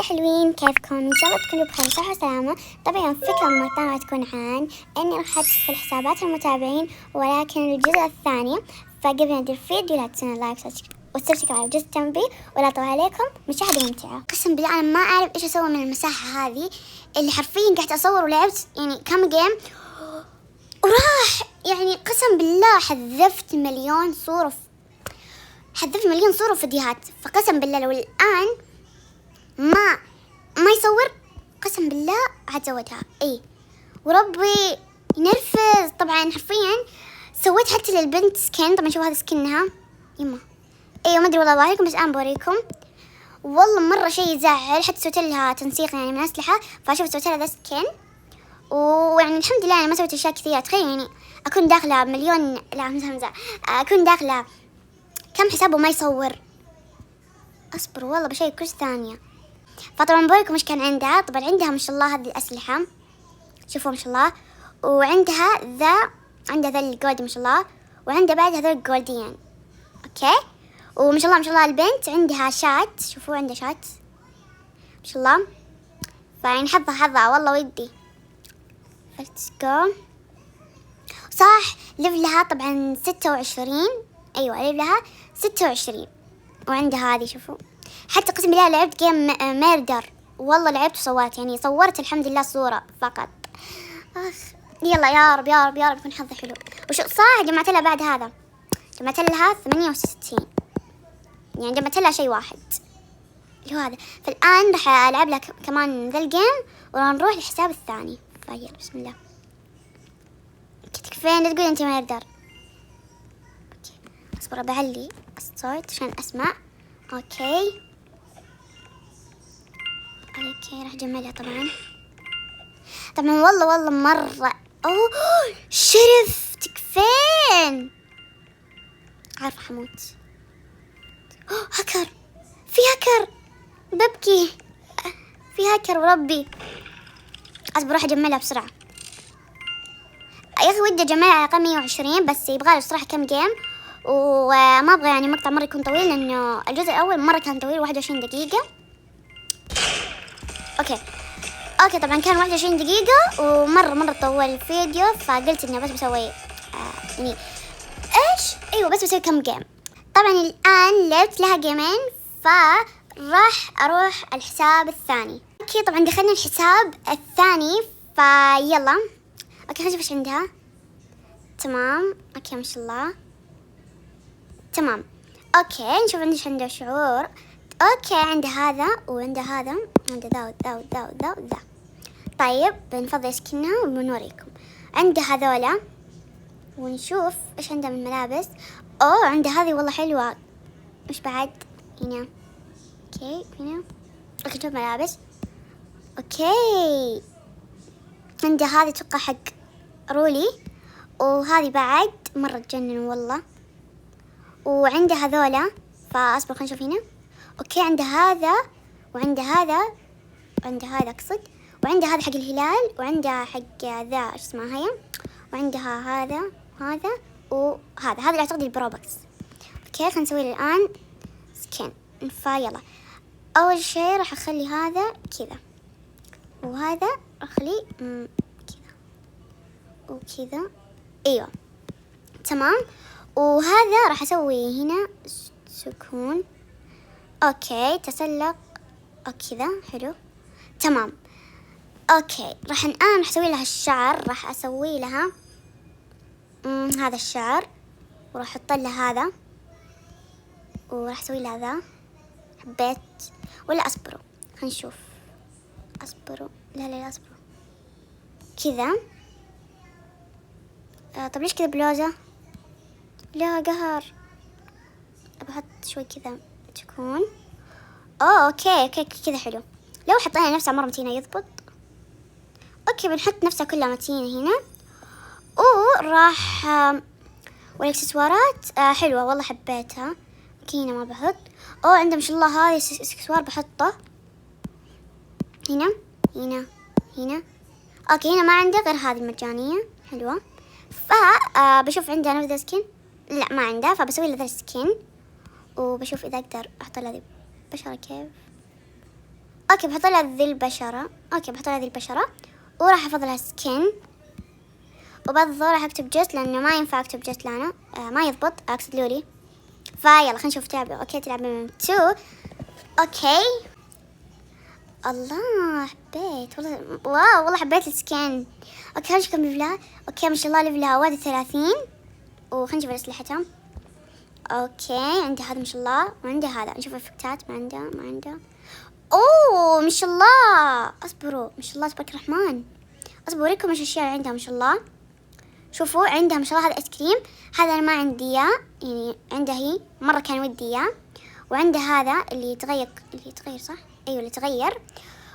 حلوين، كيفكم؟ ان شاء الله تكونوا بخير صحة وسلامة. طبعا فكرة المقطع راح تكون عن اني راح ادخل حسابات المتابعين، ولكن الجزء الثاني. فقبل ما ندير الفيديو لا تنسون اللايك والسبسكرايب وجرس التنبيه، ولا طول عليكم مشاهدة ممتعة. قسم بالله انا ما اعرف ايش اسوي من المساحة هذه اللي حرفيا قاعدة اصور، ولعبت يعني كم جيم وراح يعني قسم بالله حذفت مليون صورة وفيديوهات. فقسم بالله لو الآن ما يصور قسم بالله هتزودها. اي وربي ينرفز. طبعا حرفيا سويت حتى للبنت سكين. طبعا شوفوا هذا سكنها يما. ايوه ما ادري والله ظاهركم، بس الان بوريكم. والله مره شيء يزعل. حتى سويت لها تنسيق يعني من اسلحه، فشوف سويت لها ذا سكين. ويعني الحمد لله انا ما سويت اشياء كثيره. تخيل يعني اكون داخله مليون، لا همزه، اكون داخله كم حسابه ما يصور. اصبر والله بشيء كل ثانيه. فطبعا بوريكم ايش كان عندها. طبعا عندها ما شاء الله هذه الأسلحة، شوفوا ما شاء الله. وعندها عندها ذا الجولد ما شاء الله، وعندها بعد هذول الجولديين. اوكي وما شاء الله ما شاء الله البنت عندها شات، شوفوا عندها شات ما شاء الله. فيعني حظها والله ودي. let's go. صح ليفلها طبعا 26. ايوه ليفلها 26. وعندها هذه شوفوا. حتى قسم بالله لعبت جيم ميردر، والله لعبت وصورت، يعني صورت الحمد لله صورة فقط. يلا يا رب يا رب يا رب يكون حظي حلو. وشو صح جمعت لها بعد هذا، جمعت لها 68، يعني جمعت لها شيء واحد اللي هو هذا. فالآن راح ألعب لها كمان ذا الجيم، وراح نروح للحساب الثاني. فيلا بسم الله. تكفين لا تقول أنت ميردر. أوكي أصبر بعلي الصوت عشان أسمع. اوكي راح اجملها طبعا والله مرة. اوه شرف تكفين. عارفة حموت. هاكر، في هاكر، ببكي في هاكر وربي. اصبر راح اجملها بسرعة يا اخي. ودي اجملها على الاقل 120، بس يبغالي الصراحة كم جيم، وما ابغى يعني مقطع مرة يكون طويل، لانه الجزء الاول مرة كان طويل 21 دقيقة. اوكي طبعا كان 21 دقيقة ومرة طول الفيديو، فقلت اني بس بسوي يعني ايش ايوه بس بسوي كم جيم. طبعا الان لعبت لها جيمين، فراح اروح الحساب الثاني. اوكي طبعا دخلنا الحساب الثاني، فيلا. اوكي خلينا نشوف ايش عندها. تمام اوكي ما شاء الله تمام. اوكي نشوف ايش عنده شعور. اوكي عنده هذا وعنده هذا، عنده ذا. طيب بنفضل سكنها وبنوريكم. عنده هذولا، ونشوف ايش عنده من ملابس. اوه عنده هذه والله حلوة. مش بعد هنا. اوكي هنا. اوكي شوف ملابس. اوكي عنده هذه اتوقع حق رولي، وهذه بعد مرة تجنن والله. وعنده هذولا، فاصبر خلينا نشوف هنا. اوكي عنده هذا وعنده هذا وعنده هذا اقصد، وعنده هذا حق الهلال، وعنده حق ذا ايش اسمها هي، وعندها هذا وهذا وهذا. هذا اعتقد البروبكس. اوكي خلينا نسوي الان سكين. فيلا اول شيء راح اخلي هذا كذا، وهذا اخليه كذا وكذا. ايوه تمام. وهذا راح اسوي هنا سكون. اوكي تسلق كذا حلو تمام. اوكي راح اسوي لها الشعر. راح اسوي لها هذا الشعر، وراح احط لها هذا، وراح اسوي لها ذا. حبيت ولا اصبروا خلينا نشوف. اصبروا لا اصبروا كذا. طب ليش كذا بلوزة؟ لا قهر. بحط شوي كذا تكون. اوكي كذا حلو. لو حطينا نفسها مرة متينة يضبط. اوكي بنحط نفسها كلها متينة هنا. وراح والاكسسوارات حلوة والله حبيتها. اوكي هنا ما بحط. عنده ما شاء الله هذا اكسسوار بحطه هنا. اوكي هنا ما عنده غير هذه المجانية حلوة. بشوف عنده نفس ذا سكين. لا ما عنده، فبسوي له ذا سكين، وبشوف اذا اقدر احط له بشرة كيف. اوكي بحط لها ذي البشرة. اوكي بحط لها ذي البشرة وراح احط لها سكين، وبرضه راح اكتب جست لانه ما ينفع اكتب جست لانه ما يضبط، اقصد لوري. فيلا خلينا نشوف تلعب. اوكي تلعب من 2. اوكي الله حبيت والله، واو والله حبيت السكين. اوكي خلينا نشوف كم ليفلها. اوكي ما شاء الله ليفلها 31. وخلينا نشوف اسلحتهم. اوكي عندي هذا ما شاء الله، وعندي هذا نشوف افكتات. ما عنده. اوه ما شاء الله، اصبروا ما شاء الله تبارك الرحمن. اصبروا اوريكم ايش الاشياء اللي عندها ما شاء الله. شوفوا عندها ما شاء الله هذا ايس كريم، هذا انا ما عندي اياه، يعني عندها هي مره كان ودي اياه. وعندها هذا اللي يتغير صح؟ ايوه اللي يتغير.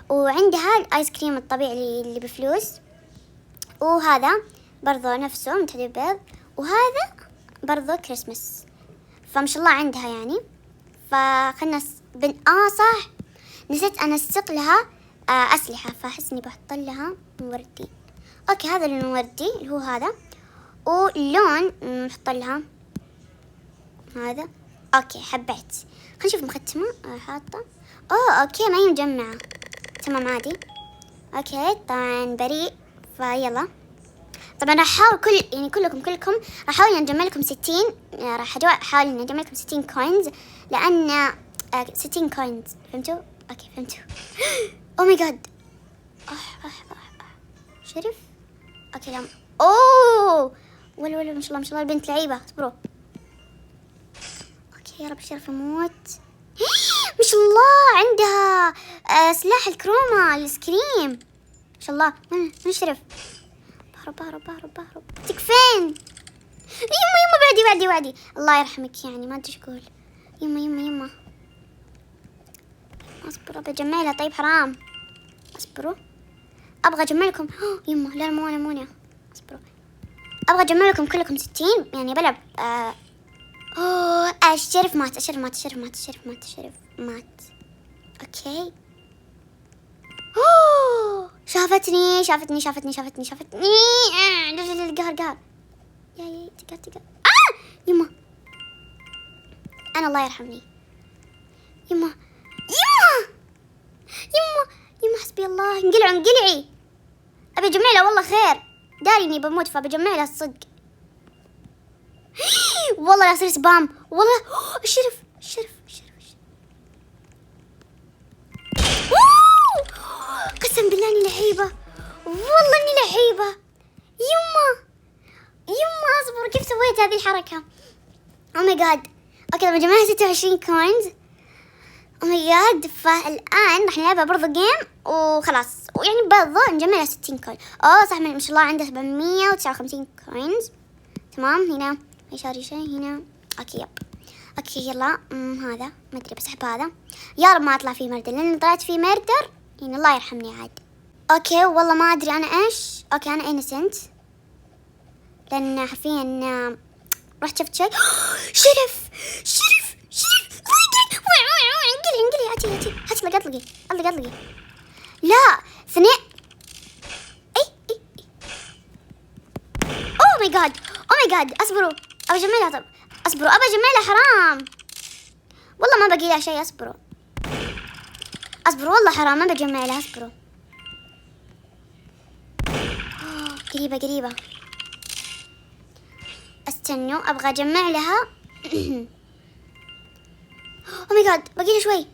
وعندها الايس كريم الطبيعي اللي بفلوس. وهذا برضو نفسه من تحديد بيض. وهذا برضو كريسمس. فما شاء الله عندها يعني. فخلنا صح نسيت انسق لها اسلحه، فاحس اني بحط لها وردي. اوكي هذا اللون وردي اللي هو هذا، ولون نحط لها هذا. اوكي حبيت. خلينا نشوف مختمه حاطه. اوكي ما هي مجمعه، تمام عادي. اوكي طبعا بريء. فيلا طبعا راح احاول كلكم راح احاول اني اجمع لكم 60. راح احاول اني اجمع لكم 60 كوينز، لان 60 كوينز فهمتوا؟ اوكي فهمتوا. او ماي جاد شرف. اوكي لا اوه ولا ما شاء الله البنت لعيبه. اصبروا. اوكي يا رب الشرف يموت. ما شاء الله عندها سلاح الكروما السكريم ما شاء الله. من الشرف؟ بهرب تكفين. يما بعدي الله يرحمك، يعني ما ادري ايش اقول. يما اصبروا بجمع لها. طيب حرام اصبروا، ابغى اجمع لكم. يما لا مو اصبروا، ابغى اجمع لكم كلكم 60 يعني بلعب. الشرف مات. اوكي شافتني قهر يا تقهر. يما انا الله يرحمني. يما حسبي الله. انقلعي. ابي اجمع لها والله خير، داري اني بموت فبجمع لها الصدق. والله لا يصير سبام والله. الشرف قسم بالله اني لعيبه، والله اني لعيبه. يما اصبر، كيف سويت هذه الحركه؟ او ماي جاد. اوكي طبعا جمعنا 26 كوينز. او ماي جاد. فالان راح نلعبها برضو جيم وخلاص، ويعني برضو نجمع 60 كوين. صح ما شاء الله عنده 759 كوينز. تمام هنا يشاري شيء هنا. اوكي يب. اوكي يلا هذا ما ادري بس احب هذا. يا رب ما اطلع فيه مردر، لان طلعت فيه مردر يعني الله يرحمني عاد. اوكي والله ما ادري انا ايش. اوكي انا انسنت، لان حرفيا رحت شفت شيء. شرف انقلي اطلقي. لا ثنين. اي او ماي جاد. اصبروا ابى اجمع لها. حرام والله ما باقي لها شيء. اصبروا والله حرام ما بجمع لها. اصبروا قريبة استنوا ابغى اجمع لها. او ماي جاد باقي لي شوي.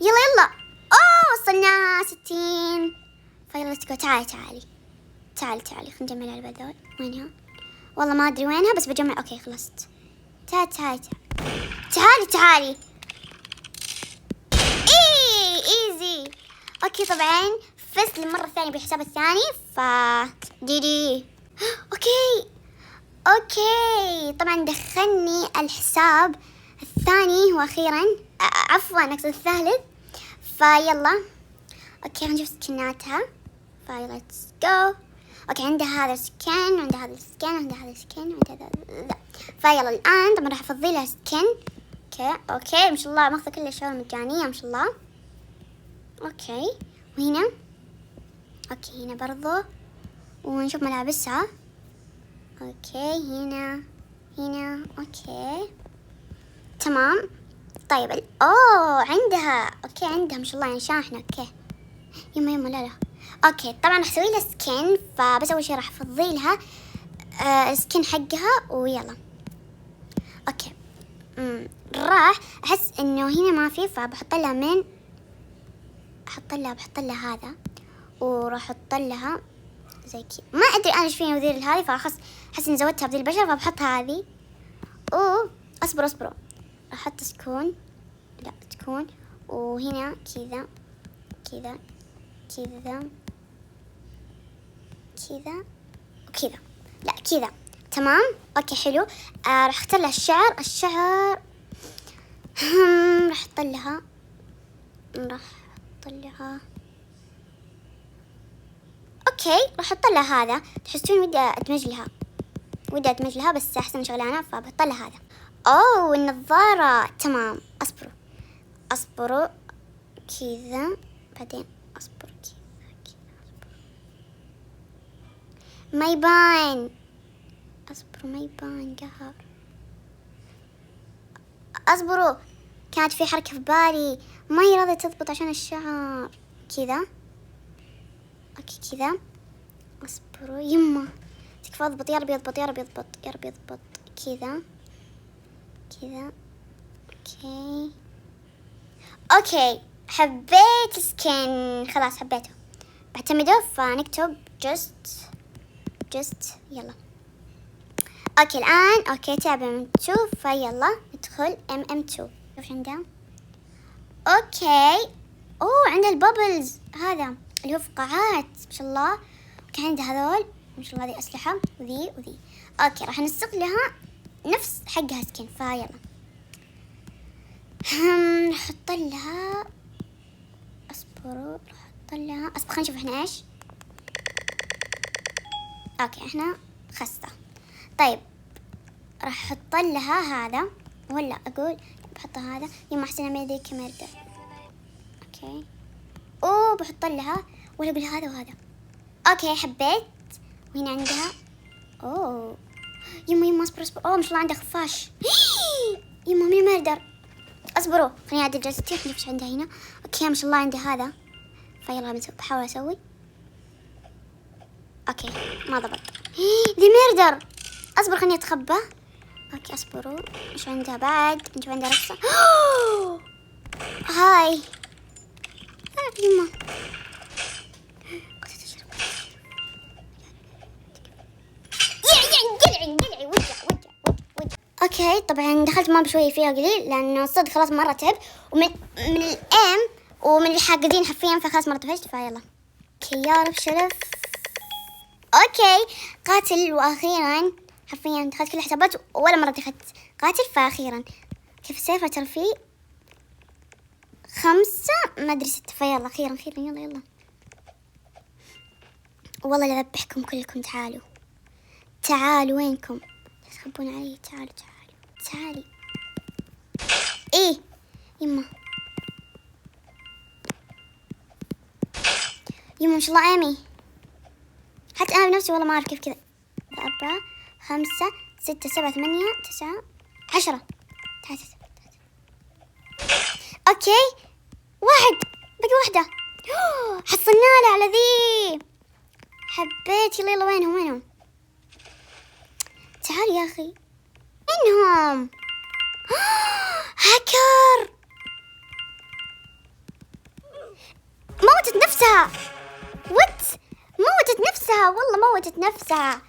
يلا وصلنا 60. فيلا تعالي خلينا نجمع لها هذول. وينها؟ والله ما ادري وينها بس بجمع. اوكي خلصت. تعالي. ايزي. اوكي طبعا فزت للمرة الثانية بالحساب الثاني. دي اوكي طبعا دخلني الحساب الثاني واخيرا عفوا اقصد الثالث. فيلا اوكي هنشوف سكناتها. فيلا ليتس جو. اوكي عندها هذا السكن وعندها هذا السكن فيلا الان طبعا راح افضي لها سكن. اوكي ما شاء الله ماخذه كل الاشياء المجانيه ما شاء الله. اوكي وهنا هنا برضو ونشوف ملابسها. اوكي هنا اوكي تمام. طيب اوه عندها، اوكي عندها ما شاء الله يعني شاحنة. اوكي يما لا اوكي طبعا راح اسوي لها سكين. فبس اول شي راح افضي لها السكين حقها ويلا. اوكي راح احس انه هنا ما في، فبحط لها بحط لها هذا، وراح احط لها زي كذا. ما ادري انا ايش فيني وذير هذه، فاحس اني زودتها بذي البشر فبحط هذه. اصبروا راح احط سكون، لا تكون، وهنا كذا وكذا، لا كذا تمام. اوكي حلو. راح اختار لها الشعر راح احط لها اوكي راح احط لها هذا. تحسون ودي ادمج لها بس احسن شغلانه، فبحط لها هذا. اوه النظاره تمام. اصبروا كذا، بعدين اصبروا كذا ما يبان قهر. اصبروا كانت في حركة في بالي ما هي راضية تضبط عشان الشعر كذا. اوكي كذا اصبروا يما تكفى اضبط، يا رب يضبط كذا. اوكي حبيت السكين خلاص حبيته بعتمده. فنكتب just يلا. اوكي الان اوكي تابع نشوف. فيلا ندخل MM2. شوف عندها اوكي. عندها البابلز هذا اللي هو فقاعات ما شاء الله. كان عندها هذول ما شاء الله، هذه اسلحه وذي. اوكي راح نسق لها نفس حقها سكين. فيلا نحط لها اصبروا خلينا نشوف احنا ايش. اوكي احنا خسته. طيب راح احط لها هذا، ولا اقول بحط هذا يما احسن ما يديك مرده. اوكي بحط لها ولا اقول هذا وهذا. اوكي حبيت. وهنا عندها يما اصبر ما شاء الله عندها خفاش. يما مين مردر. اصبروا خليني اعدل جلستي نشوف ايش عندها هنا. اوكي ما شاء الله عندها هذا. فيلا بحاول اسوي. اوكي ما ضبط. ذي مردر. اصبر خليني اتخبى. اوكي اصبروا ايش عندها بعد. نشوف عندها رقصة. هاي يما اوكي طبعا دخلت ما بشوي فيها قليل لانه الصدق خلاص مره تعب، ومن الام ومن الحاقدين حرفيا، فخلاص مره طفشت. فيلا اوكي يا رب شرف. اوكي قاتل، واخيرا حرفيا دخلت كل الحسابات ولا مره دخلت قاتل. فاخيرا كيف السيف ترى فيه 5 ما ادري 6. فيلا اخيرا يلا والله لذبحكم كلكم. تعالوا وينكم تخبون علي. تعالي ايه يما ما شاء الله ايمي. حتى انا بنفسي والله ما اعرف كيف كذا. 4 5 6 7 8 9 10. اوكي بقي واحدة. حصلنا على ذي. حبيت. يلا وينهم تعال يا اخي. وينهم؟ هاكر موتت نفسها. موتت نفسها.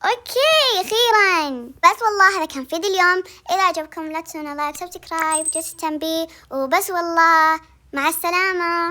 اوكي اخيرا. بس والله هذا كان فيديو اليوم. اذا عجبكم لا تنسون لايك سبسكرايب جلسة تنبيه. وبس والله مع السلامة.